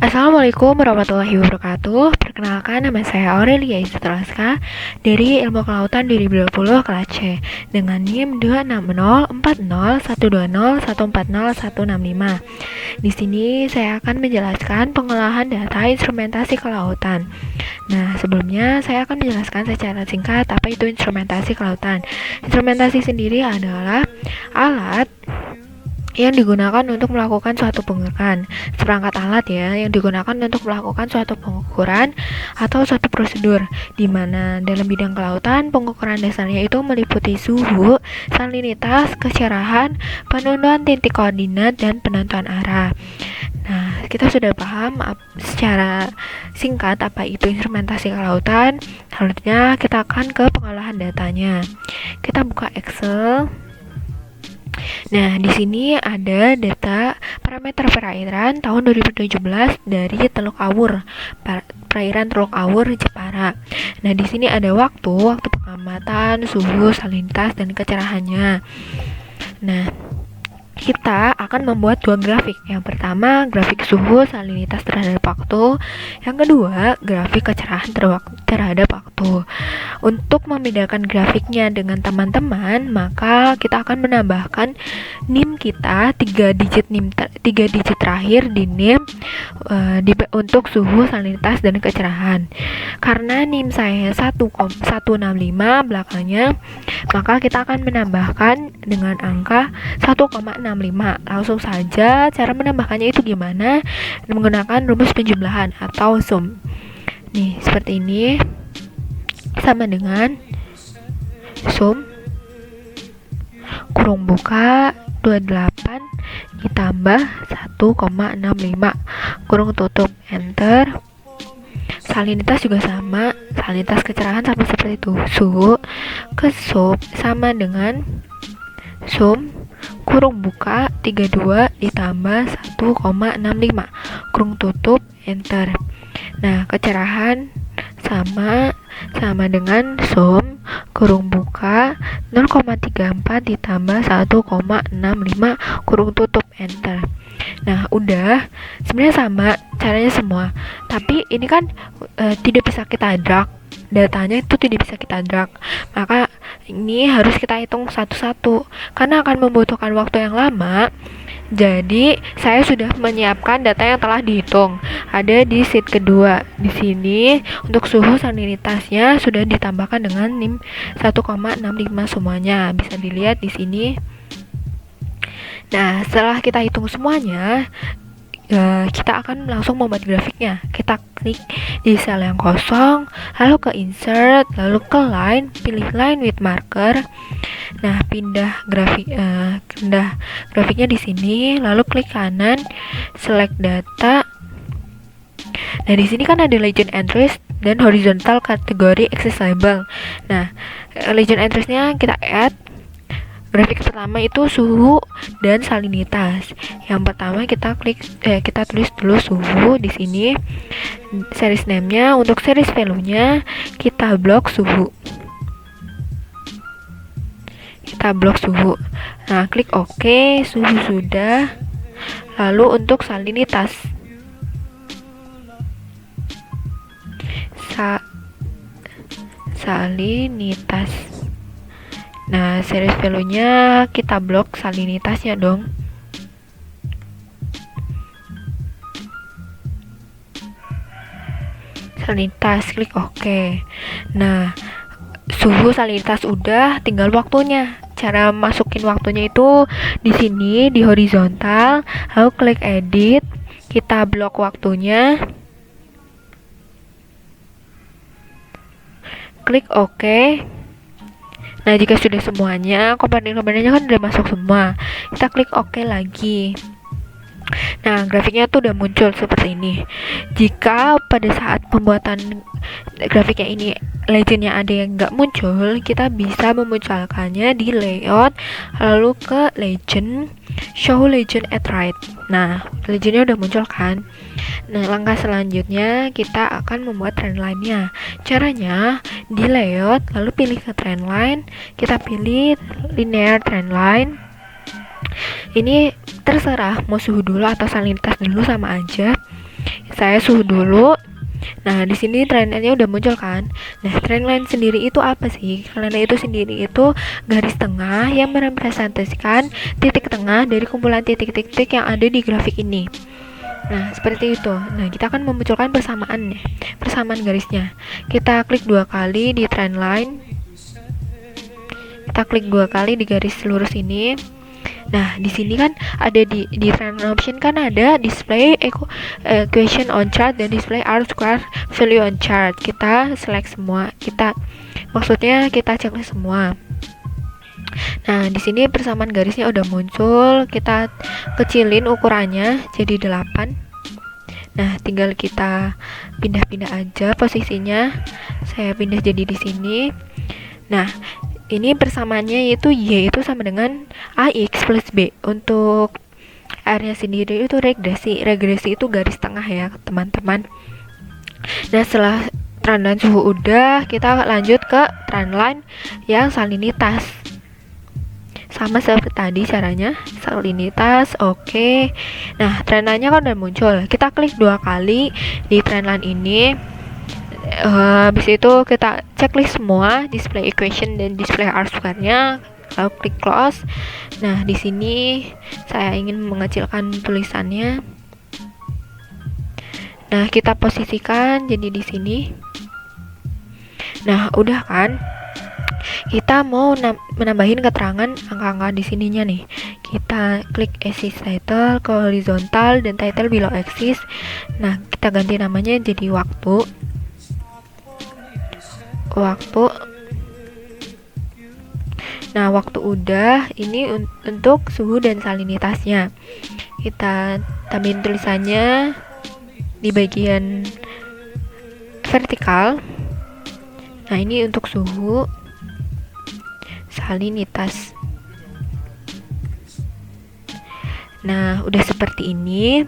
Assalamualaikum warahmatullahi wabarakatuh. Perkenalkan, nama saya Aurelia Istutraska dari Ilmu Kelautan 2020 kelas C dengan NIM 26040140140 Di sini saya akan menjelaskan pengolahan data instrumentasi kelautan. Nah, sebelumnya saya akan menjelaskan secara singkat apa itu instrumentasi kelautan. Instrumentasi sendiri adalah alat yang digunakan untuk melakukan suatu pengukuran, seperangkat alat ya yang digunakan untuk melakukan suatu pengukuran atau suatu prosedur, di mana dalam bidang kelautan pengukuran dasarnya itu meliputi suhu, salinitas, kecerahan, penentuan titik koordinat, dan penentuan arah. Nah, kita sudah paham secara singkat apa itu instrumentasi kelautan. Selanjutnya kita akan ke pengolahan datanya. Kita buka Excel. Nah, di sini ada data parameter perairan tahun 2017 dari Teluk Awur, perairan Teluk Awur Jepara. Nah, di sini ada waktu pengamatan, suhu, salinitas, dan kecerahannya. Nah, kita akan membuat dua grafik. Yang pertama, grafik suhu salinitas terhadap waktu. Yang kedua, grafik kecerahan terhadap waktu. Untuk membedakan grafiknya dengan teman-teman, maka kita akan menambahkan NIM kita 3 digit terakhir di NIM untuk suhu, salinitas, dan kecerahan. Karena NIM saya 1,165 belakangnya, maka kita akan menambahkan dengan angka 1,65. Langsung saja cara menambahkannya itu gimana? Menggunakan rumus penjumlahan atau sum. Nih, seperti ini. Sama dengan sum kurung buka 28 ditambah 1,65 kurung tutup, enter. Salinitas juga sama, salinitas kecerahan sama seperti itu, suhu ke sum sama dengan sum kurung buka 32 ditambah 1,65 kurung tutup, enter. Nah, kecerahan sama dengan sum kurung buka 0,34 ditambah 1,65 kurung tutup, enter. Nah, udah, sebenarnya sama caranya semua, tapi ini kan tidak bisa kita drag, datanya itu tidak bisa kita drag, maka ini harus kita hitung satu-satu karena akan membutuhkan waktu yang lama. Jadi saya sudah menyiapkan data yang telah dihitung, ada di sheet kedua. Di sini untuk suhu salinitasnya sudah ditambahkan dengan NIM 1,65 semuanya, bisa dilihat di sini. Nah, setelah kita hitung semuanya, kita akan langsung membuat grafiknya. Kita klik di sel yang kosong, lalu ke insert, lalu ke line, pilih line with marker. Nah, pindah grafiknya di sini, lalu klik kanan, select data. Nah, di sini kan ada legend entries dan horizontal kategori access label. Nah, legend entriesnya kita add. Grafik pertama itu suhu dan salinitas. Yang pertama kita tulis dulu suhu di sini. Series name-nya, untuk series value-nya kita blok suhu. Nah, klik OK, suhu sudah. Lalu untuk salinitas. Nah, series value-nya kita blok salinitasnya dong. Salinitas, klik OK. Nah, suhu salinitas udah, tinggal waktunya. Cara masukin waktunya itu di sini di horizontal, lalu klik edit, kita blok waktunya. Klik OK. Nah, jika sudah semuanya, komponen-komponennya kan udah masuk semua, kita klik OK lagi. Nah, grafiknya tuh udah muncul seperti ini. Jika pada saat pembuatan grafiknya ini legendnya ada yang nggak muncul, kita bisa memunculkannya di layout, lalu ke legend, show legend at right. Nah, legendnya udah muncul kan. Nah, langkah selanjutnya kita akan membuat trendline-nya. Caranya di layout, lalu pilih ke trendline, kita pilih linear trendline. Ini terserah mau suhu dulu atau salinitas dulu, sama aja. saya suhu dulu. Nah, di sini trendline-nya udah muncul kan. Nah, trendline sendiri itu apa sih? Trendline itu sendiri itu garis tengah yang merepresentasikan titik tengah dari kumpulan titik-titik yang ada di grafik ini. Nah, seperti itu. Nah, kita akan memunculkan persamaan garisnya. Kita klik 2 kali di trendline. Kita klik 2 kali di garis lurus ini. Nah, di sini kan ada di trendline option kan ada display equation on chart dan display R square value on chart. Kita select semua. Maksudnya kita cek semua. Nah, di sini persamaan garisnya udah muncul. Kita kecilin ukurannya jadi 8. Nah, tinggal kita pindah-pindah aja posisinya. Saya pindah jadi di sini. Nah, ini persamaannya itu Y itu sama dengan AX plus B. Untuk R-nya sendiri itu regresi. Regresi itu garis tengah ya, teman-teman. Nah, setelah trendline suhu udah, kita lanjut ke trendline yang salinitas. Sama seperti tadi caranya, salinitas, oke. Nah, trendline-nya kan udah muncul. Kita klik 2 kali di trendline ini. Habis itu kita checklist semua display equation dan display R square-nya, lalu klik close. Nah, di sini saya ingin mengecilkan tulisannya. Nah, kita posisikan jadi di sini. Nah, udah kan? Kita mau menambahin keterangan angka-angka di sininya nih. Kita klik axis title ke horizontal dan title below axis. Nah, kita ganti namanya jadi waktu. Nah, waktu udah, ini untuk suhu dan salinitasnya. Kita tambahin tulisannya di bagian vertikal. Nah, ini untuk suhu, salinitas. Nah, udah seperti ini.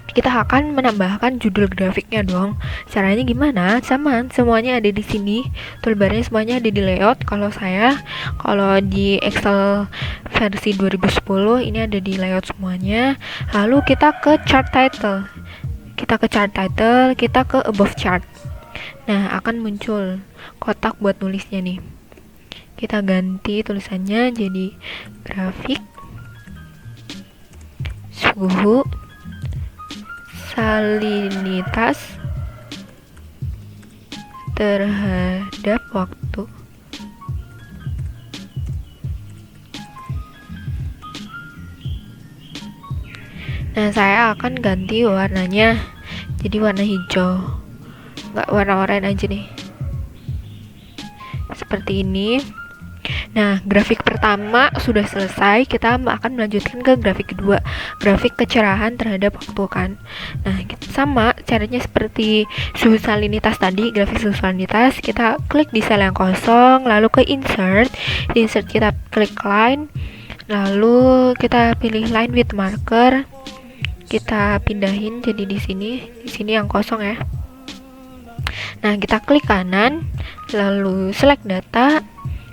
Kita akan menambahkan judul grafiknya dong. Caranya gimana? Sama, semuanya ada di sini. Toolbarnya semuanya ada di layout. Kalau di Excel versi 2010 ini ada di layout semuanya. Lalu kita ke chart title. Kita ke above chart. Nah, akan muncul kotak buat nulisnya nih. Kita ganti tulisannya jadi grafik suhu salinitas terhadap waktu. Nah, saya akan ganti warnanya jadi warna hijau, nggak warna oranye aja nih, seperti ini. Nah, grafik pertama sudah selesai. Kita akan melanjutkan ke grafik kedua, grafik kecerahan terhadap waktu kan. Nah, sama caranya seperti suhu salinitas tadi, grafik suhu salinitas. Kita klik di sel yang kosong, lalu ke insert. Di insert kita klik line, lalu kita pilih line with marker. Kita pindahin jadi di sini yang kosong ya. Nah, kita klik kanan, lalu select data.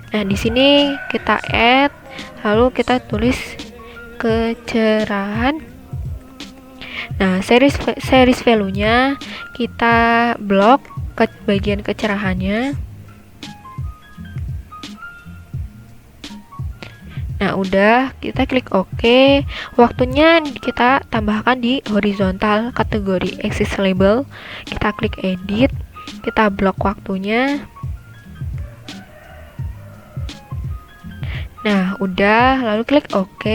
Nah, di sini kita add, lalu kita tulis kecerahan. Nah, series value-nya kita blok ke bagian kecerahannya. Nah, udah, kita klik OK. Waktunya kita tambahkan di horizontal kategori axis label. Kita klik edit, kita blok waktunya. Nah, udah, lalu klik OK.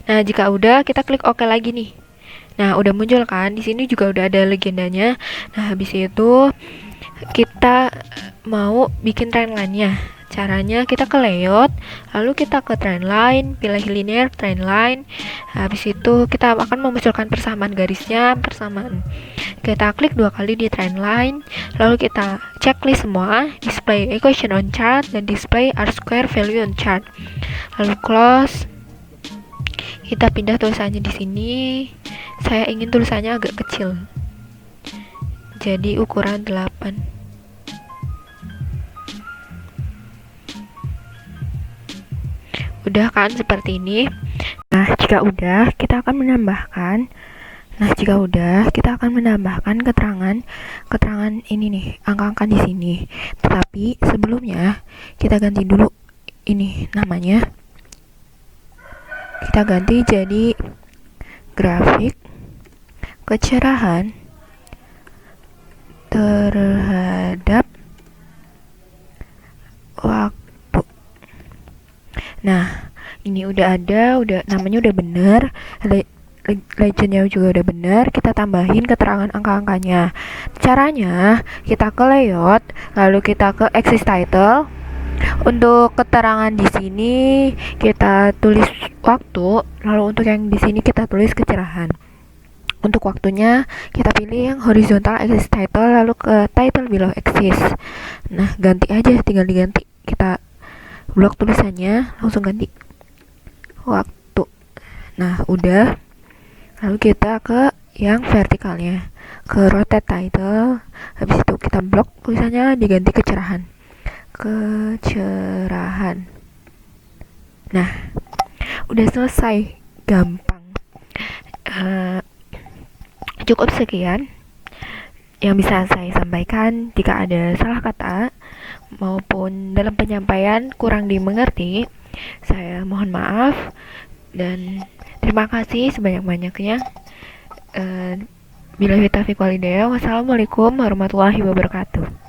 Nah, jika udah, kita klik OK lagi nih. Nah, udah muncul kan? Di sini juga udah ada legendanya. Nah, habis itu kita mau bikin trendline-nya. Caranya kita ke layout, lalu kita ke trendline, pilih linear trendline. Habis itu kita akan memunculkan persamaan garisnya, kita klik 2 kali di trendline, lalu kita checklist semua, display equation on chart dan display R square value on chart. Lalu close. Kita pindah tulisannya di sini. Saya ingin tulisannya agak kecil. Jadi ukuran 8. Udah kan seperti ini. Nah, jika udah, kita akan menambahkan Nah, jika udah, kita akan menambahkan keterangan ini nih, angka-angka di sini. Tetapi sebelumnya kita ganti dulu ini namanya. Kita ganti jadi grafik kecerahan terhadap waktu. Nah, ini udah ada, namanya udah bener, legendnya juga udah bener. Kita tambahin keterangan angka-angkanya. Caranya kita ke layout, lalu kita ke axis title. Untuk keterangan di sini kita tulis waktu, lalu untuk yang di sini kita tulis kecerahan. Untuk waktunya kita pilih yang horizontal axis title, lalu ke title below axis. Nah, ganti aja, tinggal diganti. Kita blok tulisannya, langsung ganti waktu. Nah, udah. Lalu kita ke yang vertikalnya, ke rotate title. Habis itu kita blok tulisannya, diganti kecerahan. Nah, udah selesai, gampang. Cukup sekian yang bisa saya sampaikan. Jika ada salah kata maupun dalam penyampaian kurang dimengerti, saya mohon maaf dan terima kasih sebanyak-banyaknya. Billahi taufiq wal hidayah. Wassalamualaikum warahmatullahi wabarakatuh.